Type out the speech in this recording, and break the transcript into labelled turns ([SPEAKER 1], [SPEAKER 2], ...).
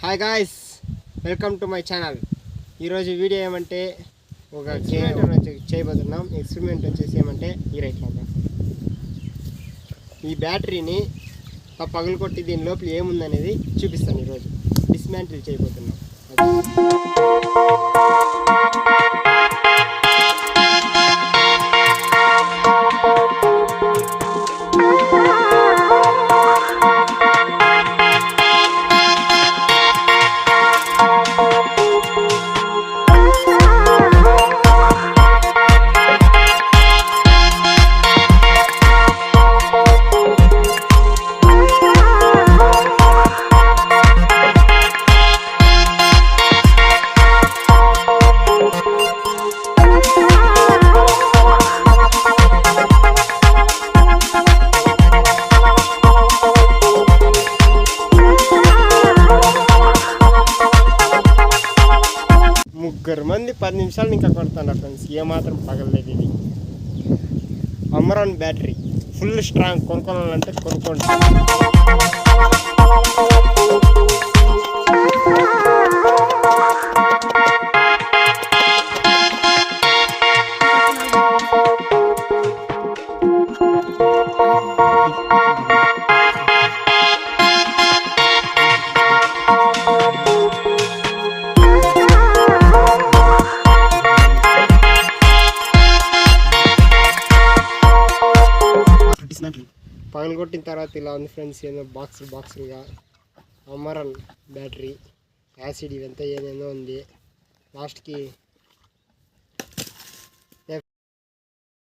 [SPEAKER 1] Hi guys, welcome to my channel. ఈరోజు video ఏమంటే ఒక ఎక్స్పెరిమెంట్ చేయబోతున్నాం. ఎక్స్పెరిమెంట్ వచ్చేసి ఏమంటే ఈ రైట్ లాగా ఈ బ్యాటరీని పగలు కొట్టి దీని లోపల ఏముందనేది చూపిస్తాను. ఈరోజు డిస్మాంటిల్ చేయబోతున్నాం. ముగ్గురు మంది 10 నిమిషాలు ఇంకా కొడతాను ఫ్రెండ్స్. ఏమాత్రం పగలలేదు. ఇది అమరాన్ బ్యాటరీ ఫుల్ స్ట్రాంగ్. కొనుక్కోవాలంటే కొనుక్కోండి. పగలగొట్టిన తర్వాత ఇలా ఉంది ఫ్రెండ్స్. ఏదో బాక్సులుగా అమరన్ బ్యాటరీ యాసిడ్ ఇవంతా ఏదేదో ఉంది. లాస్ట్కి